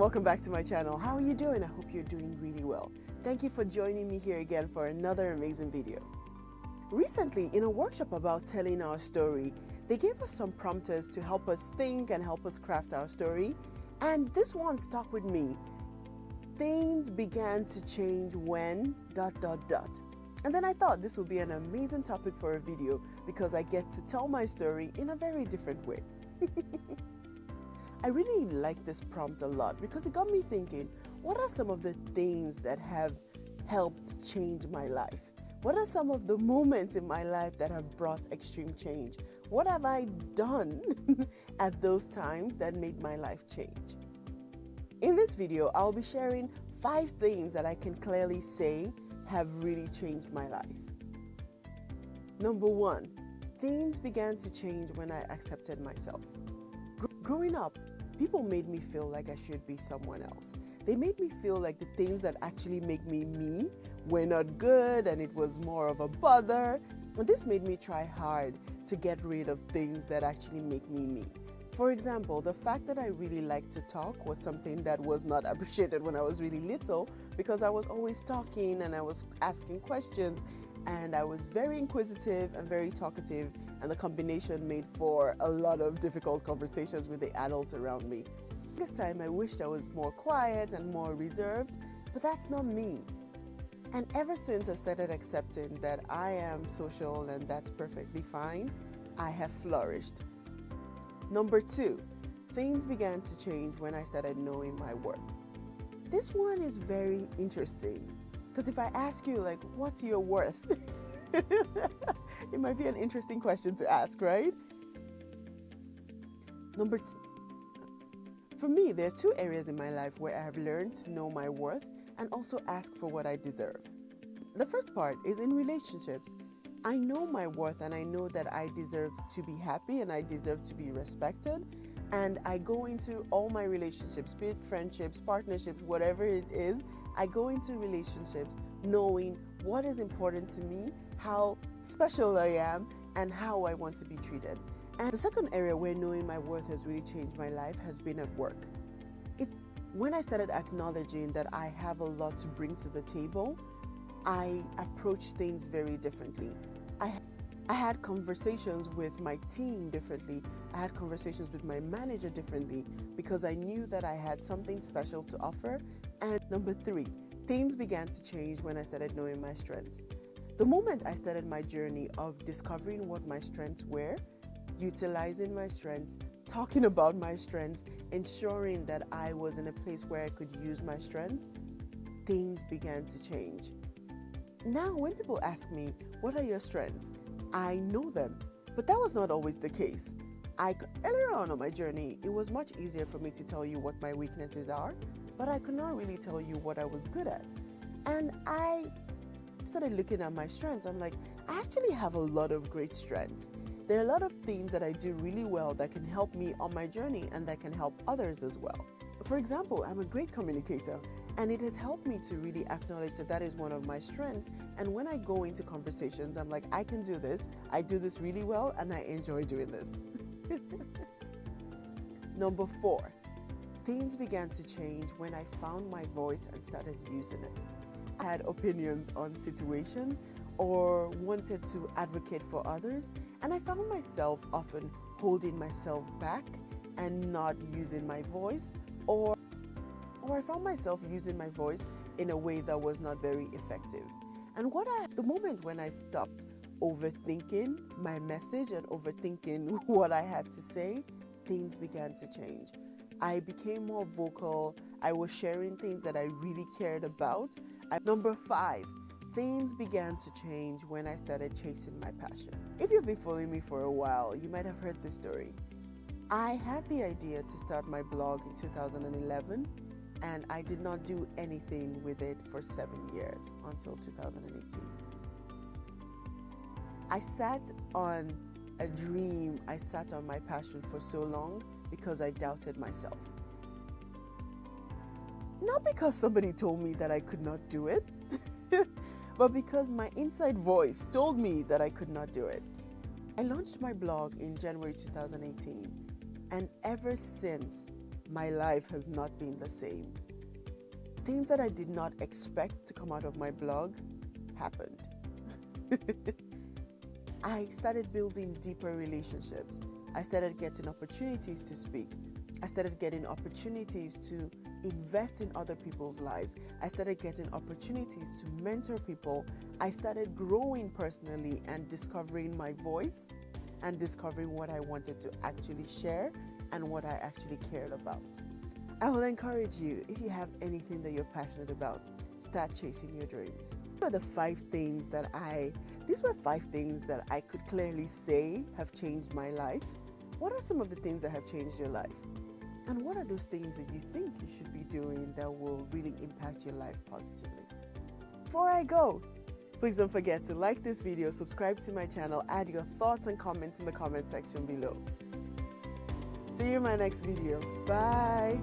welcome back to my channel. How are you doing? I hope you're doing really well. Thank you for joining me here again for another amazing video. Recently, in a workshop about telling our story, they gave us some prompters to help us think and help us craft our story. And this one stuck with me. Things began to change when ... And then I thought this would be an amazing topic for a video because I get to tell my story in a very different way. I really like this prompt a lot because it got me thinking, what are some of the things that have helped change my life? What are some of the moments in my life that have brought extreme change? What have I done at those times that made my life change? In this video, I'll be sharing 5 things that I can clearly say have really changed my life. Number 1, things began to change when I accepted myself. Growing up, people made me feel like I should be someone else. They made me feel like the things that actually make me me were not good and it was more of a bother. And this made me try hard to get rid of things that actually make me me. For example, the fact that I really like to talk was something that was not appreciated when I was really little because I was always talking and I was asking questions and I was very inquisitive and very talkative, and the combination made for a lot of difficult conversations with the adults around me. This time I wished I was more quiet and more reserved, but that's not me. And ever since I started accepting that I am social and that's perfectly fine, I have flourished. Number 2, things began to change when I started knowing my worth. This one is very interesting because if I ask you, like, what's your worth? It might be an interesting question to ask, right? Number 2, for me, there are 2 areas in my life where I have learned to know my worth and also ask for what I deserve. The first part is in relationships. I know my worth and I know that I deserve to be happy and I deserve to be respected. And I go into all my relationships, be it friendships, partnerships, whatever it is, I go into relationships knowing what is important to me, how special I am, and how I want to be treated. And the second area where knowing my worth has really changed my life has been at work. When I started acknowledging that I have a lot to bring to the table, I approach things very differently. I had conversations with my team differently. I had conversations with my manager differently because I knew that I had something special to offer. And number 3, things began to change when I started knowing my strengths. The moment I started my journey of discovering what my strengths were, utilizing my strengths, talking about my strengths, ensuring that I was in a place where I could use my strengths, things began to change. Now, when people ask me, what are your strengths? I know them, but that was not always the case. Earlier on my journey, it was much easier for me to tell you what my weaknesses are, but I could not really tell you what I was good at. And I started looking at my strengths. I'm like, I actually have a lot of great strengths. There are a lot of things that I do really well that can help me on my journey and that can help others as well. For example, I'm a great communicator. And it has helped me to really acknowledge that that is one of my strengths. And when I go into conversations, I'm like, I can do this. I do this really well, and I enjoy doing this. Number 4, things began to change when I found my voice and started using it. I had opinions on situations or wanted to advocate for others, and I found myself often holding myself back and not using my voice, or I found myself using my voice in a way that was not very effective. And the moment when I stopped overthinking my message and overthinking what I had to say, things began to change. I became more vocal. I was sharing things that I really cared about. Number 5, things began to change when I started chasing my passion. If you've been following me for a while, you might have heard this story. I had the idea to start my blog in 2011. And I did not do anything with it for 7 years until 2018. I sat on a dream, I sat on my passion for so long because I doubted myself. Not because somebody told me that I could not do it, but because my inside voice told me that I could not do it. I launched my blog in January 2018, and ever since, my life has not been the same. Things that I did not expect to come out of my blog happened. I started building deeper relationships. I started getting opportunities to speak. I started getting opportunities to invest in other people's lives. I started getting opportunities to mentor people. I started growing personally and discovering my voice and discovering what I wanted to actually share and what I actually cared about. I will encourage you, if you have anything that you're passionate about, start chasing your dreams. These were 5 things that I could clearly say have changed my life. What are some of the things that have changed your life? And what are those things that you think you should be doing that will really impact your life positively? Before I go, please don't forget to like this video, subscribe to my channel, add your thoughts and comments in the comment section below. See you in my next video. Bye.